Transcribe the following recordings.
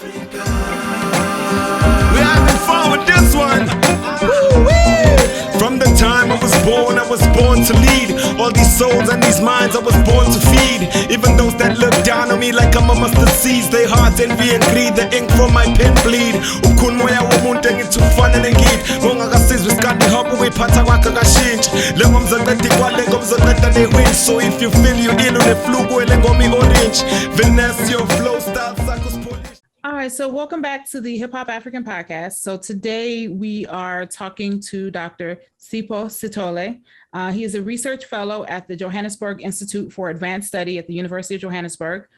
We're having fun with this one. From the time I was born to lead. All these souls and these minds I was born to feed. Even those that look down on me like I'm a mustard seeds, they heart envy and greed, the ink from my pen bleed. Ukun moya womuntu engithufana nengidi. Ngongakasizwe isikhathi hop uyiphatha kwakhe kashintsha. Lengo mzaqedi kwale ngomzaqeda nehwini. So if you feel you ill uneflu kwele ngomi orange. Finesse your flow style sakho polish. All right, so welcome back to the Hip Hop African Podcast. So today we are talking to Dr. Sipho Sithole. He is a research fellow at the Johannesburg Institute for Advanced Study at the University of Johannesburg.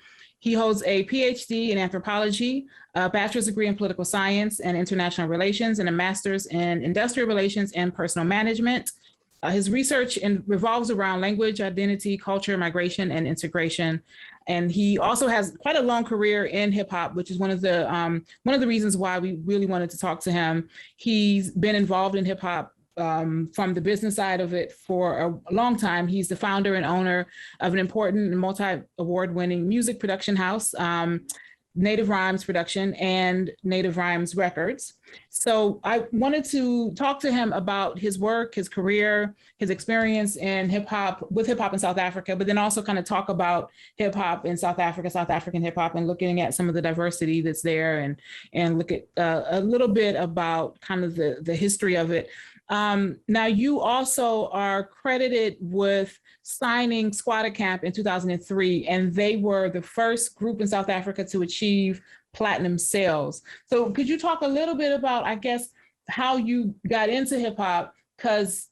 He holds a PhD in anthropology, a bachelor's degree in political science and international relations, and a master's in industrial relations and personal management. His research revolves around language, identity, culture, migration, and integration. And he also has quite a long career in hip hop, which is one of the reasons why we really wanted to talk to him. He's been involved in hip hop from the business side of it for a long time. He's the founder and owner of an important multi-award-winning music production house, Native Rhymes Production and Native Rhymes Records. So I wanted to talk to him about his work, his career, his experience in hip hop in South Africa, but then also kind of talk about hip hop in South Africa, South African hip hop, and looking at some of the diversity that's there, and look at a little bit about kind of the history of it. Now, you also are credited with signing Skwatta Kamp in 2003, and they were the first group in South Africa to achieve platinum sales. So could you talk a little bit about, I guess, how you got into hip hop? Because,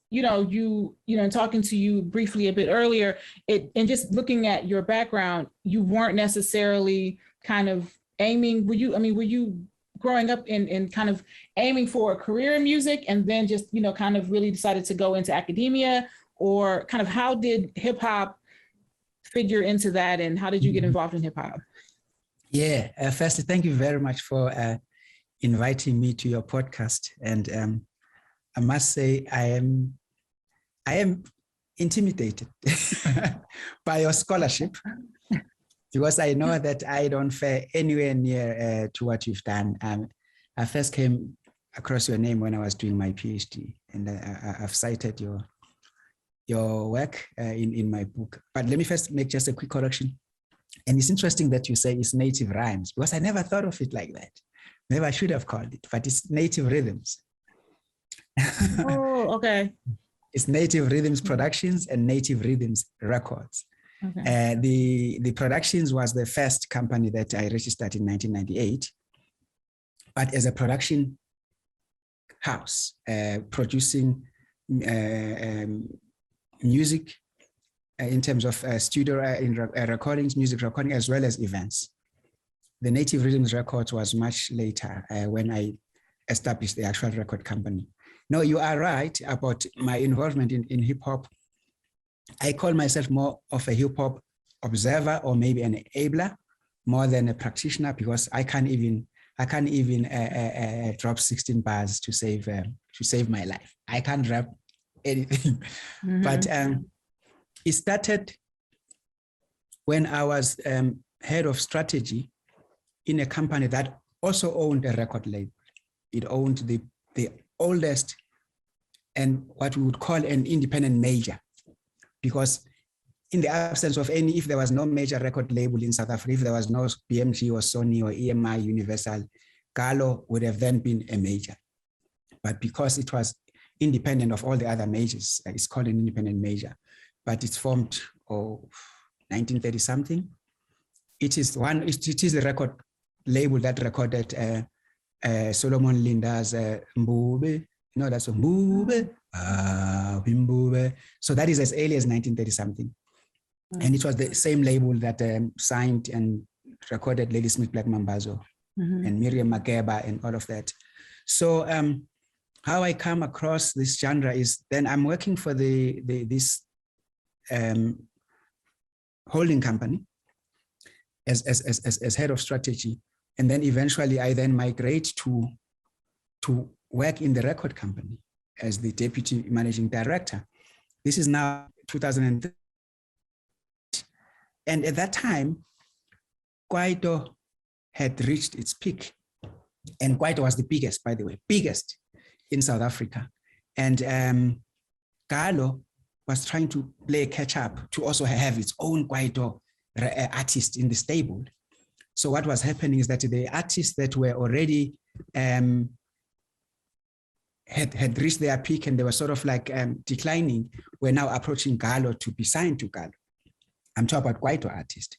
talking to you briefly a bit earlier, and just looking at your background, you weren't necessarily kind of aiming, were you growing up in kind of aiming for a career in music and then just, kind of really decided to go into academia? Or kind of how did hip hop figure into that, and how did you get involved in hip hop? Yeah, firstly, thank you very much for inviting me to your podcast. And I must say, I am intimidated by your scholarship, because I know that I don't fare anywhere near to what you've done. I first came across your name when I was doing my PhD, and I've cited your work in my book. But let me first make just a quick correction. And it's interesting that you say it's native rhymes, because I never thought of it like that. Maybe I should have called it, but it's native rhythms. Oh, okay. It's Native Rhythms Productions and Native Rhythms Records. Okay. The Productions was the first company that I registered in 1998, but as a production house, producing music in terms of studio recordings, music recording, as well as events. The Native Rhythms Records was much later when I established the actual record company. No, you are right about my involvement in hip hop. I call myself more of a hip hop observer, or maybe an enabler, more than a practitioner, because I can't even drop 16 bars to save my life. I can't rap anything. Mm-hmm. But it started when I was head of strategy in a company that also owned a record label. It owned the oldest and what we would call an independent major, because in the absence of any, if there was no major record label in South Africa, if there was no BMG or Sony or EMI, Universal, Galo would have then been a major. But because it was independent of all the other majors, it's called an independent major. But it's formed 1930 something. It is the record label that recorded Solomon Linda's Mbube. That's a Mbube. Mbube. So that is as early as 1930 something. Mm-hmm. And it was the same label that signed and recorded Lady Smith Black Mambazo, mm-hmm. and Miriam Makeba and all of that. So how I come across this genre is then I'm working for this holding company as head of strategy. And then eventually I then migrate to work in the record company as the deputy managing director. This is now 2003. And at that time, Kwaito had reached its peak. And Kwaito was the biggest, by the way, biggest in South Africa. And Galo was trying to play catch up to also have its own Kwaito artist in the stable. So what was happening is that the artists that were already had reached their peak and they were sort of like declining, were now approaching Galo to be signed to Galo. I'm talking about Kwaito artists.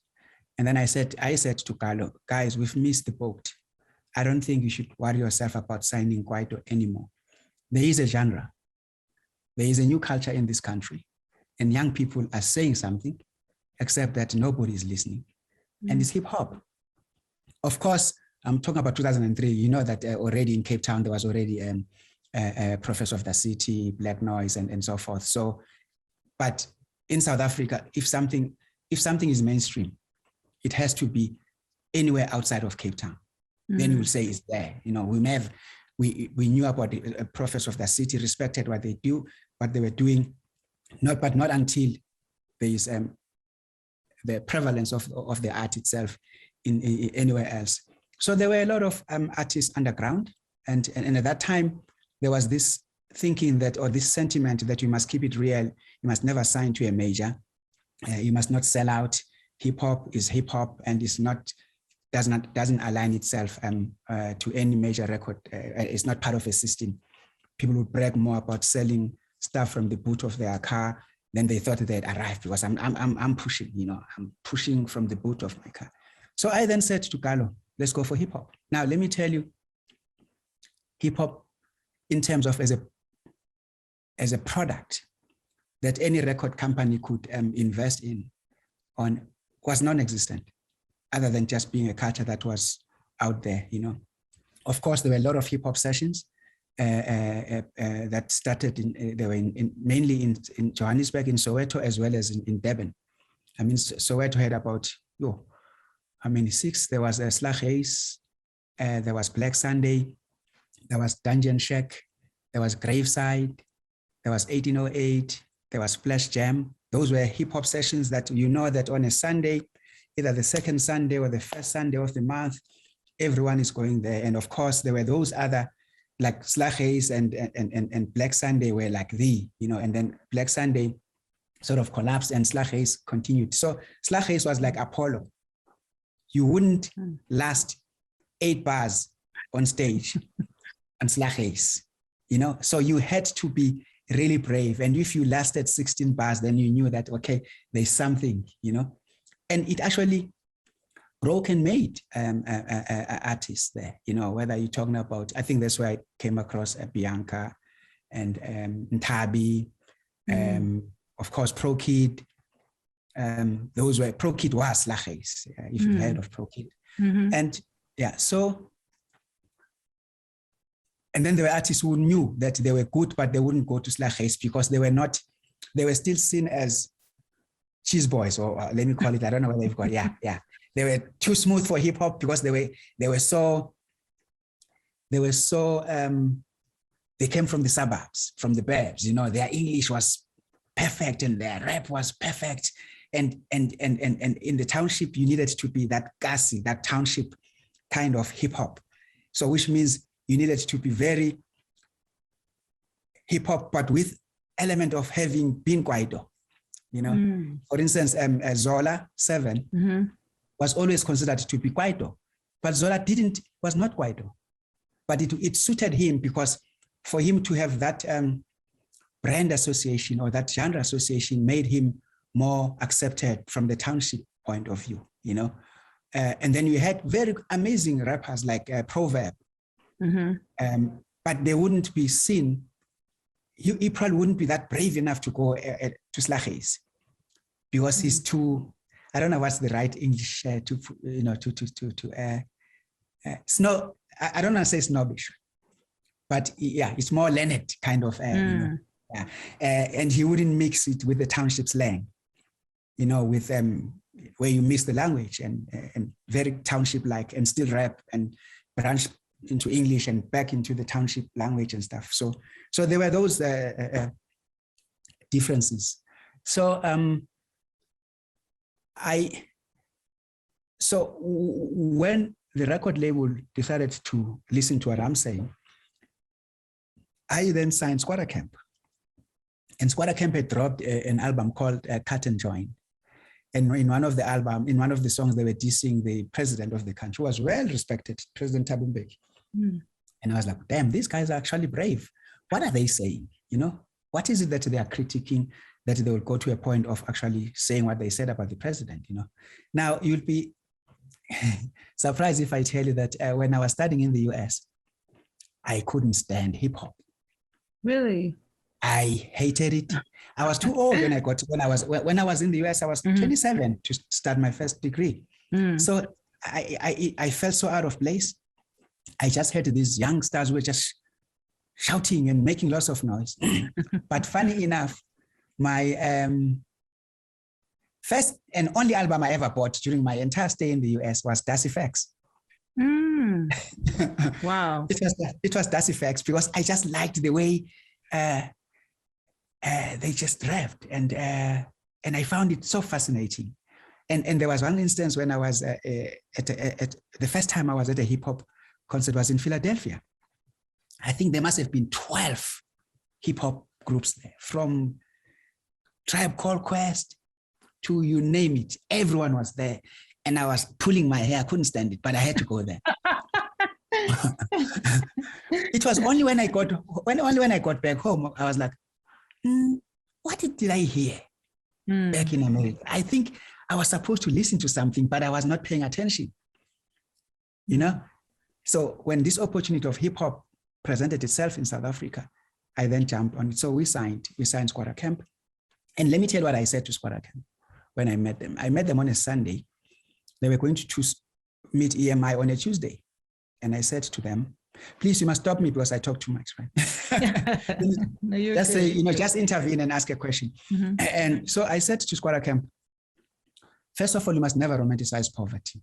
And then I said to Galo, guys, we've missed the boat. I don't think you should worry yourself about signing Kwaito anymore. There is a genre. There is a new culture in this country. And young people are saying something, except that nobody is listening. And it's hip hop. Of course, I'm talking about 2003. You know that already in Cape Town, there was already a Professor of the City, Black Noise, and so forth. So, but in South Africa, if something is mainstream, it has to be anywhere outside of Cape Town. Then you will say it's there. You know, we knew about the Professor of the City, respected what they were doing, but not until there is the prevalence of the art itself in anywhere else. So there were a lot of artists underground, and at that time there was this thinking that, or this sentiment that you must keep it real. You must never sign to a major. You must not sell out. Hip hop is hip hop, and doesn't align itself to any major record. It's not part of a system. People would brag more about selling stuff from the boot of their car than they thought they'd arrived, because I'm pushing, you know, I'm pushing from the boot of my car. So I then said to Galo, let's go for hip hop. Now, let me tell you, hip hop in terms of as a product that any record company could invest on was non-existent, other than just being a culture that was out there, you know. Of course, there were a lot of hip hop sessions that started mainly in Johannesburg, in Soweto, as well as in Durban. I mean, Soweto had about, 6. There was a Slaghuis, there was Black Sunday, there was Dungeon Shack, there was Graveside, there was 1808, there was Splash Jam. Those were hip hop sessions that, you know, that on a Sunday, either the second Sunday or the first Sunday of the month, everyone is going there. And of course, there were those other, like Slaghuis and Black Sunday were like and then Black Sunday sort of collapsed and Slaghuis continued. So Slaghuis was like Apollo. You wouldn't last 8 bars on stage on Slaghuis, you know? So you had to be really brave. And if you lasted 16 bars, then you knew that, okay, there's something, you know? And it actually broke and made artists there, you know, whether you're talking about, I think that's where I came across Bianca and Ntabi, of course, Pro Kid. Those were, Pro Kid was Slaghuis, if you've heard of Pro Kid. And yeah, so, and then there were artists who knew that they were good, but they wouldn't go to Slaghuis because they were still seen as cheese boys, or let me call it, I don't know whether they've got, yeah. They were too smooth for hip hop because they came from the suburbs, from the burbs, you know, their English was perfect and their rap was perfect. And in the township, you needed to be that gassy, that township kind of hip hop. So which means you needed to be very hip hop, but with element of having been Kwaito. You know, for instance, Zola 7 was always considered to be Kwaito, but Zola was not Kwaito. But it suited him because for him to have that brand association or that genre association made him more accepted from the township point of view, you know. And then you had very amazing rappers like Proverb, but they wouldn't be seen. He probably wouldn't be that brave enough to go to Slaghuis because he's too, I don't know what's the right English I don't want to say snobbish, but yeah, it's more learned kind of, you know, and he wouldn't mix it with the township slang, you know, with where you mix the language and very township-like and still rap and branch into English and back into the township language and stuff. So there were those differences. So when the record label decided to listen to what I'm saying, I then signed Skwatta Kamp. And Skwatta Kamp had dropped an album called Cut and Join. And in one of the songs, they were dissing the president of the country, who was well respected, President Thabo Mbeki. And I was like, damn, these guys are actually brave. What are they saying? You know, what is it that they are critiquing that they will go to a point of actually saying what they said about the president, you know? Now, you'll be surprised if I tell you that when I was studying in the US, I couldn't stand hip hop. Really? I hated it. I was too old when I was in the US. I was 27 to start my first degree. So I felt so out of place. I just heard these youngsters who were just shouting and making lots of noise. But funny enough, my first and only album I ever bought during my entire stay in the US was Das Effects. Wow. It was Das Effects because I just liked the way they just rapped, and I found it so fascinating. And there was one instance when I was at the first time I was at a hip hop concert was in Philadelphia. I think there must have been 12 hip hop groups there, from Tribe Called Quest to you name it. Everyone was there, and I was pulling my hair. I couldn't stand it, but I had to go there. It was only when I got back home, I was like, what did I hear back in America? I think I was supposed to listen to something, but I was not paying attention, you know? So when this opportunity of hip hop presented itself in South Africa, I then jumped on it. So we signed Skwatta Kamp. And let me tell you what I said to Skwatta Kamp when I met them. I met them on a Sunday. They were going to meet EMI on a Tuesday. And I said to them, please, you must stop me because I talk too much, right? No, just say, just intervene and ask a question. And so I said to Skwatta Kamp, first of all, you must never romanticize poverty.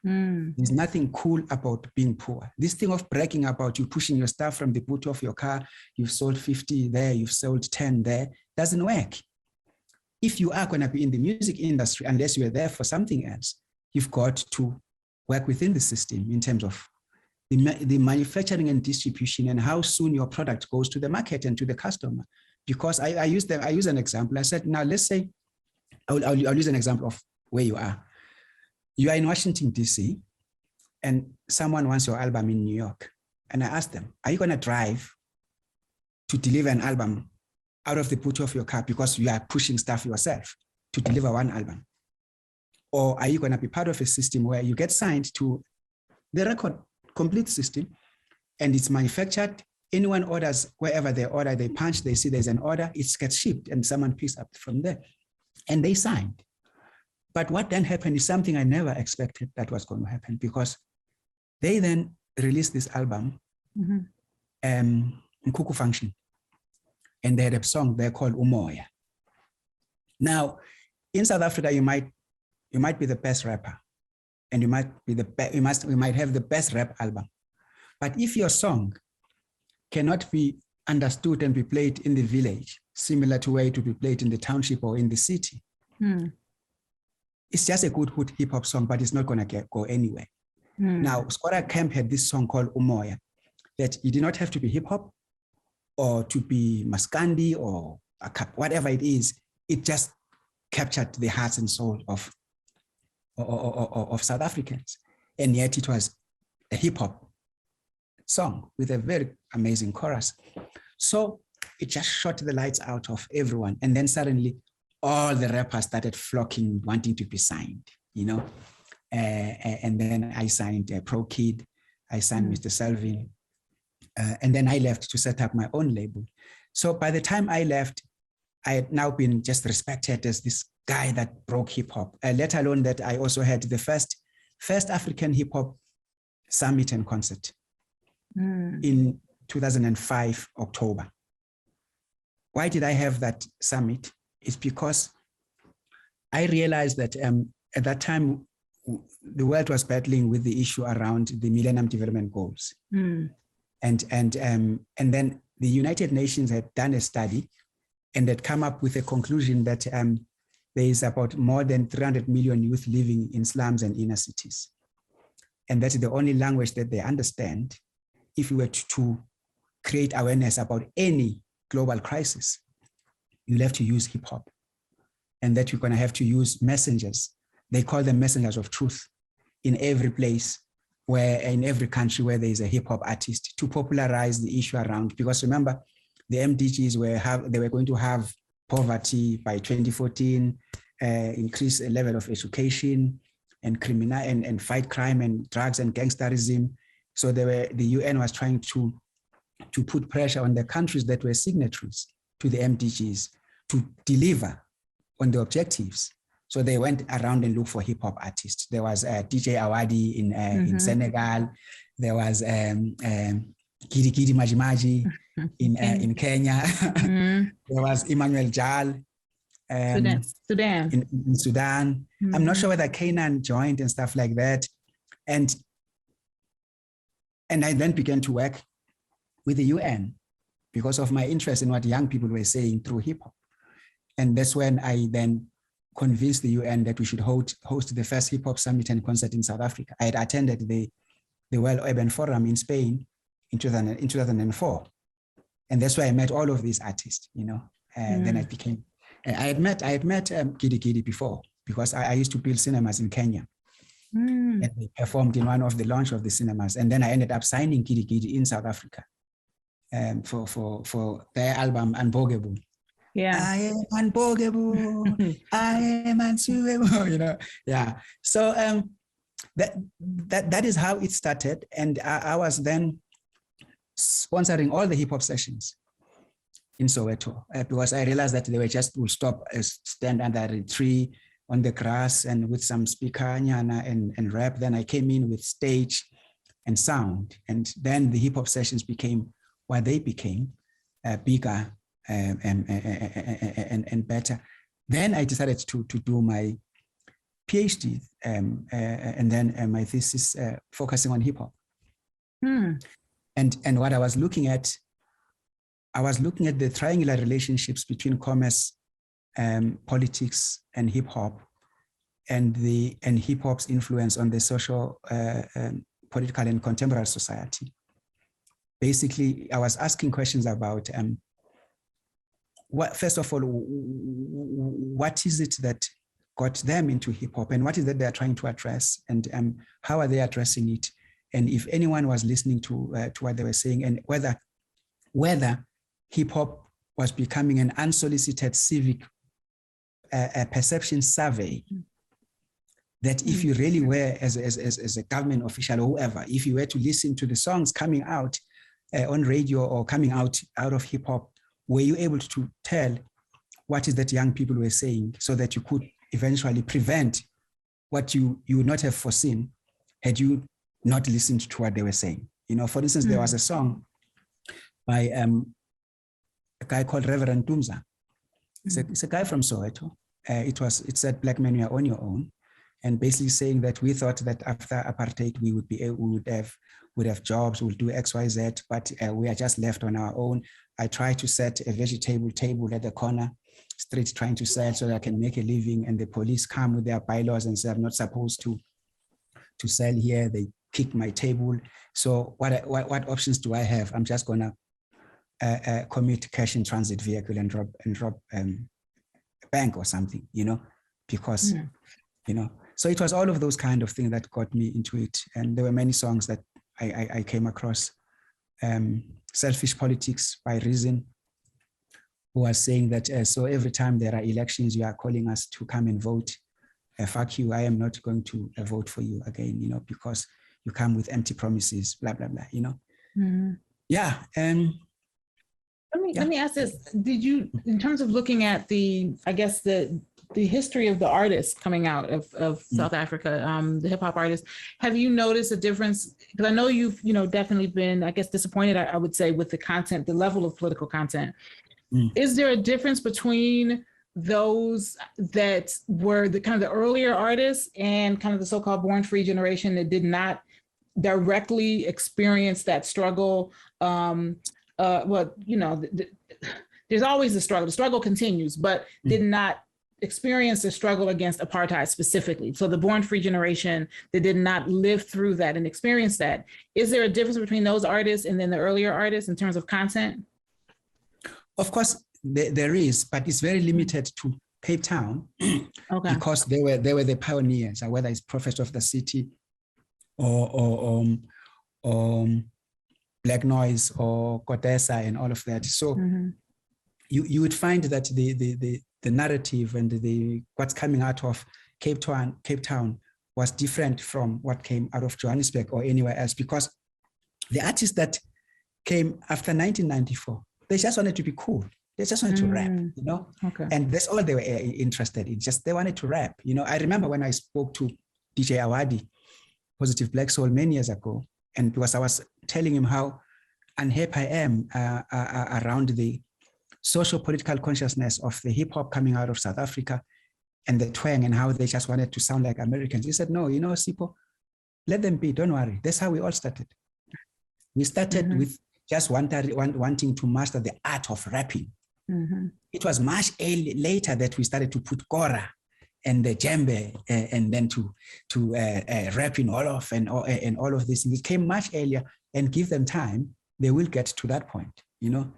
There's nothing cool about being poor. This thing of bragging about you pushing your stuff from the boot of your car, you've sold 50 there, you've sold 10 there, doesn't work. If you are going to be in the music industry, unless you are there for something else, you've got to work within the system in terms of the manufacturing and distribution and how soon your product goes to the market and to the customer. Because I use an example. I said, now let's say, I'll use an example of where you are. You are in Washington, DC, and someone wants your album in New York. And I asked them, are you going to drive to deliver an album out of the boot of your car because you are pushing stuff yourself to deliver one album? Or are you going to be part of a system where you get signed to the record complete system and it's manufactured? Anyone orders wherever they order, they punch, they see there's an order, it gets shipped and someone picks up from there. And they signed. But what then happened is something I never expected that was going to happen, because they then released this album, Nkuku Function, and they had a song there called Umoya. Now, in South Africa, you might be the best rapper, and you might have the best rap album. But if your song cannot be understood and be played in the village, similar to where it would be played in the township or in the city, it's just a good hip hop song, but it's not going to go anywhere. Now, Skwatta Kamp had this song called Umoya, that you did not have to be hip hop or to be Maskandi or whatever it is. It just captured the hearts and soul of South Africans. And yet it was a hip hop song with a very amazing chorus. So it just shot the lights out of everyone. And then suddenly all the rappers started flocking, wanting to be signed, and then I signed Pro Kid, I signed Mr. Selvin, and then I left to set up my own label. So by the time I left, I had now been just respected as this guy that broke hip hop, let alone that I also had the first African hip hop summit and concert in 2005, October. Why did I have that summit? It's because I realized that at that time, the world was battling with the issue around the Millennium Development Goals. And then the United Nations had done a study and had come up with a conclusion that there is about more than 300 million youth living in slums and inner cities. and that's the only language that they understand, if we were to create awareness about any global crisis, you'll have to use hip hop. And that you're going to have to use messengers. They call them messengers of truth in every place, in every country where there is a hip hop artist, to popularize the issue around. Because remember, the MDGs they were going to have poverty by 2014, increase the level of education and fight crime and drugs and gangsterism. So the UN was trying to put pressure on the countries that were signatories to the MDGs to deliver on the objectives. So they went around and looked for hip hop artists. There was DJ Awadi in Senegal. There was Kidi Kidi Maji Maji in Kenya. There was Emmanuel Jal Sudan. In Sudan. I'm not sure whether Canaan joined and stuff like that. And I then began to work with the UN because of my interest in what young people were saying through hip hop. And that's when I then convinced the UN that we should host the first hip hop summit and concert in South Africa. I had attended the World Urban Forum in Spain in 2004. And that's where I met all of these artists, and then I had met Kidi Kidi before, because I used to build cinemas in Kenya. And they performed in one of the launch of the cinemas. And then I ended up signing Kidi Kidi in South Africa for their album Unbogeable. Yeah. I am unbogeable. I am unsuable. Yeah. So that is how it started. And I was then sponsoring all the hip hop sessions in Soweto because I realized that they were would stop, stand under a tree on the grass and with some speaker and rap. Then I came in with stage and sound. And then the hip hop sessions became what they became, bigger and better. Then I decided to do my PhD and then my thesis focusing on hip hop. And what I was looking at the triangular relationships between commerce, politics, and hip hop, and hip hop's influence on the social, political, and contemporary society. Basically, I was asking questions about first of all, what is it that got them into hip hop, and what is it they're trying to address, and how are they addressing it, and if anyone was listening to what they were saying, and whether hip hop was becoming an unsolicited civic perception survey. That if you really were, as a government official or whoever, if you were to listen to the songs coming out on radio or coming out of hip hop, were you able to tell what is that young people were saying, so that you could eventually prevent what you would not have foreseen had you not listened to what they were saying? For instance, there was a song by a guy called Reverend Tumza. It's a guy from Soweto. It said, "Black men, you are on your own," and basically saying that we thought that after apartheid we would have jobs, we'll do X, Y, Z, but we are just left on our own. I try to set a vegetable table at the corner street trying to sell so that I can make a living, and the police come with their bylaws and say I'm not supposed to sell here. They kick my table. So what options do I have? I'm just gonna commit cash in transit vehicle and rob a bank or something, because So it was all of those kind of things that got me into it, and there were many songs that I came across. Selfish Politics by Reason, who was saying that so every time there are elections, you are calling us to come and vote. Fuck you, I am not going to vote for you again, because you come with empty promises, blah, blah, blah, Yeah. Let me ask this. Did you, in terms of looking at the history of the artists coming out of South Africa, the hip hop artists, have you noticed a difference? Because I know you've, definitely been, disappointed, I would say, with the content, the level of political content. Is there a difference between those that were the kind of the earlier artists and kind of the so-called born free generation that did not directly experience that struggle? There's always a struggle. The struggle continues, but did not experienced the struggle against apartheid specifically. So the Born Free generation that did not live through that and experience that. Is there a difference between those artists and then the earlier artists in terms of content? Of course, there is, but it's very limited to Cape Town because they were the pioneers, whether it's Prophet of the City or Black Noise or Kodesa and all of that. So you would find that the narrative and what's coming out of Cape Town was different from what came out of Johannesburg or anywhere else, because the artists that came after 1994, they just wanted to be cool. They just wanted to rap, you know? And that's all they were interested in. Just they wanted to rap. You know, I remember when I spoke to DJ Awadi, Positive Black Soul, many years ago, and because I was telling him how unhappy I am around the social political consciousness of the hip hop coming out of South Africa and the twang and how they just wanted to sound like Americans. He said, no, you know, Sipo, let them be, don't worry. That's how we all started. We started with just wanting to master the art of rapping. It was much later that we started to put kora and the djembe and then to rap in all of and all of this. It came much earlier, and give them time, they will get to that point, you know.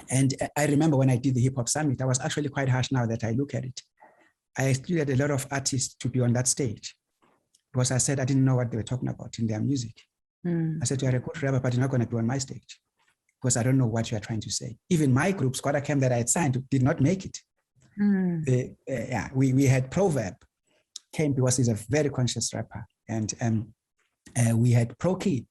And I remember when I did the Hip Hop Summit, I was actually quite harsh now that I look at it. I excluded a lot of artists to be on that stage because I said I didn't know what they were talking about in their music. I said, you're a good rapper, but you're not going to be on my stage because I don't know what you are trying to say. Even my group, Skwatta Kamp, that I had signed, did not make it. We had Proverb came because he's a very conscious rapper, and we had Pro Kid.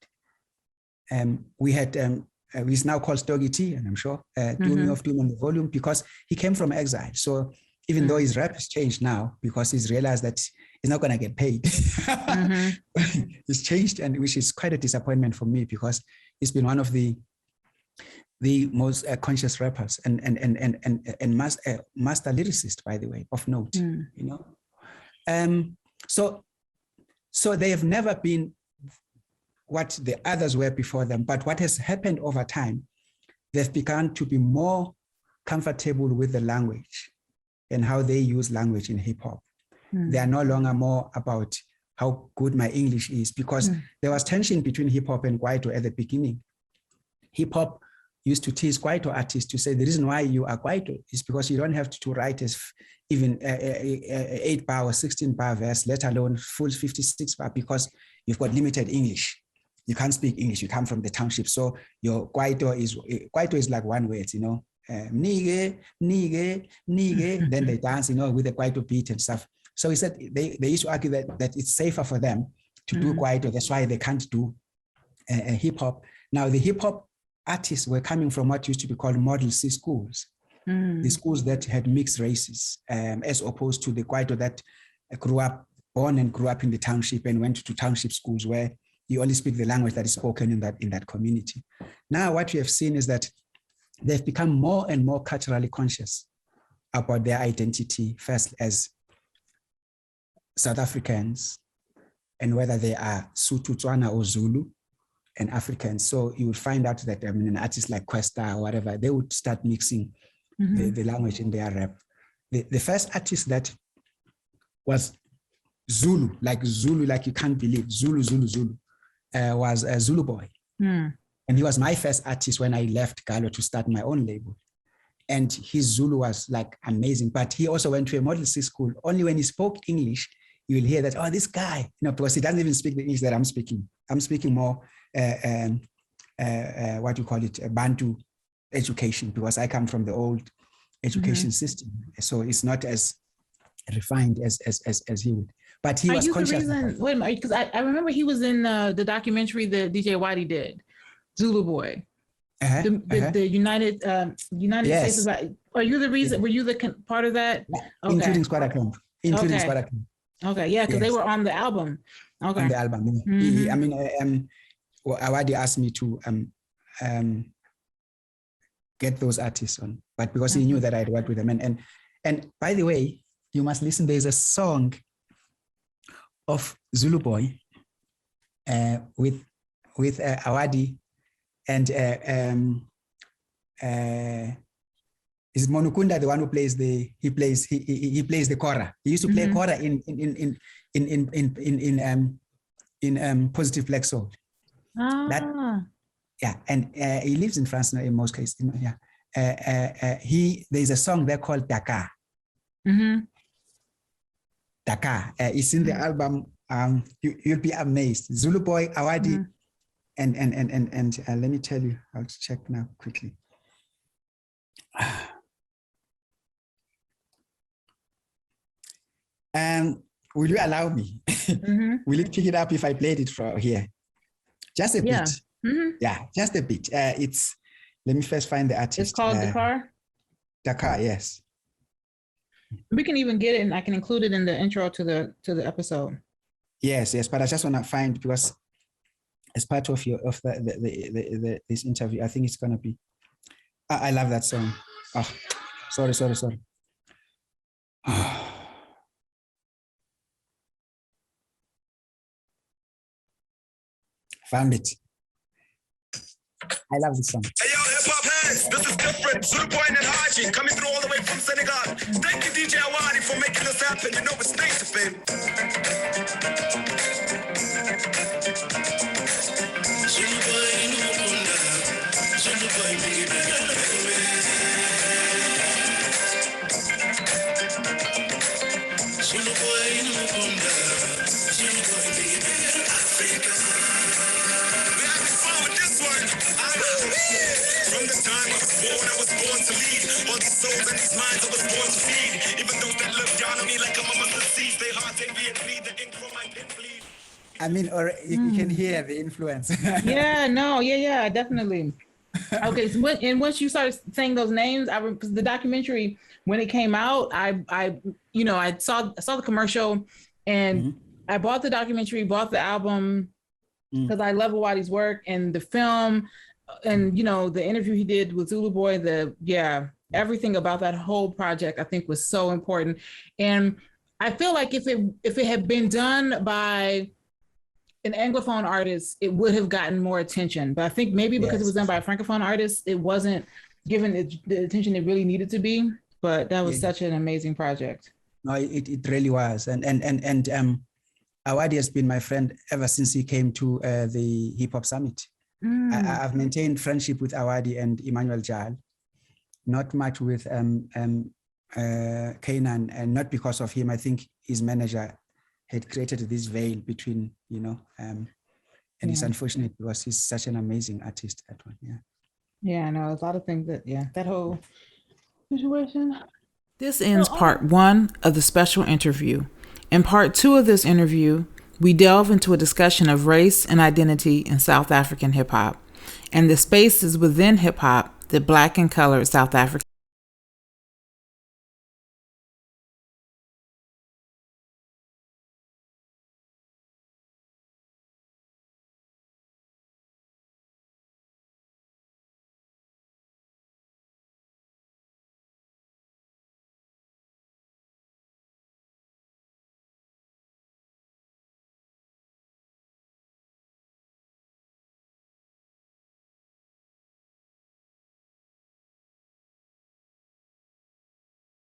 We had he's now called Stogie T, and I'm sure Doing of Doom on the Volume, because he came from exile. So even though his rap has changed now because he's realized that he's not going to get paid, he's changed, and which is quite a disappointment for me because he's been one of the most conscious rappers and master lyricist, by the way, of note. You know, so they have never been what the others were before them, but what has happened over time, they've begun to be more comfortable with the language and how they use language in hip hop. They are no longer more about how good my English is, because there was tension between hip hop and Kwaito at the beginning. Hip hop used to tease Kwaito artists to say the reason why you are Kwaito is because you don't have to write as even 8-bar or 16-bar verse, let alone full 56-bar, because you've got limited English. You can't speak English. You come from the township, so your Kwaito is like one word, you know, nige, nige, nige. Then they dance, you know, with the Kwaito beat and stuff. So he said they used to argue that it's safer for them to do Kwaito. That's why they can't do hip hop. Now the hip hop artists were coming from what used to be called Model C schools, the schools that had mixed races, as opposed to the Kwaito that born and grew up in the township and went to township schools where you only speak the language that is spoken in that community. Now what we have seen is that they've become more and more culturally conscious about their identity, first as South Africans, and whether they are Sotho, Tswana, or Zulu, and Africans. So you would find out that an artist like Questa or whatever, they would start mixing the language in their rap. The first artist that was Zulu, like you can't believe, Zulu, was Zulu Boy. And he was my first artist when I left Galo to start my own label. And his Zulu was like amazing, but he also went to a Model C school. Only when he spoke English, you will hear that, oh, this guy, you know, because he doesn't even speak the English that I'm speaking. I'm speaking more, what you call it, Bantu education, because I come from the old education system. So it's not as refined as he would. But he was conscious. Wait a minute, because I remember he was in the documentary that DJ Wadi did, Zulu Boy. The United States. Are you the reason? Were you the part of that? Okay. Including Skwatta Kamp. Skwatta Kamp. Okay, yeah, because they were on the album. Okay. On the album. I mean, Awadi asked me to get those artists on, but because he knew that I'd worked with them. And by the way, you must listen. There's a song of Zulu Boy with Awadi and is Monukunda the one who plays he plays the kora. He used to play kora in Positive Black Soul. And he lives in France now in most cases. There's a song there called Dakar. Dakar. It's in the album. You'll be amazed. Zulu Boy, Awadi, and let me tell you. I'll check now quickly. Will you allow me? Will you pick it up if I played it from here? Just a bit. Yeah, just a bit. Let me first find the artist. It's called Dakar? Dakar, yes. We can even get it, and I can include it in the intro to the episode. Yes, but I just want to find, because as part of this interview, I think it's gonna be. I love that song. Oh, sorry. Found it. I love this song. Hey yo, hip hop heads, this is different. Zulu Boy and Haji coming through all the way from Senegal. Thank you, DJ Awadi, for making this happen. You know it's nice of him. Zulu Boy in Mukunda, Zulu Boy biggie biggie. Zulu Boy in Mukunda, Zulu Boy biggie biggie. Africa. We having fun with this one. From the time I was born to lead. All these souls and these minds I was born to feed. Even those that look down on me like I'm a mustard seeds, they heart envy and bleed. The ink from my pen bleed. I mean, or you can hear the influence. Yeah, definitely. Okay, so once you started saying those names, the documentary, when it came out, I saw the commercial, and I bought the documentary, bought the album, because I love Awadi's work, and the film, and the interview he did with Zulu Boy, everything about that whole project I think was so important. And I feel like if it had been done by an Anglophone artist, it would have gotten more attention. But I think maybe because it was done by a Francophone artist, it wasn't given the attention it really needed to be. But that was such an amazing project. No, it really was. And Awadi has been my friend ever since he came to the Hip Hop Summit. I've maintained friendship with Awadi and Emmanuel Jal, not much with Kanan, and not because of him. I think his manager had created this veil between, and it's unfortunate because he's such an amazing artist, that one. Yeah, I know, a lot of things that whole situation. This ends part 1 of the special interview. In part 2 of this interview, we delve into a discussion of race and identity in South African hip hop and the spaces within hip hop that Black and colored South African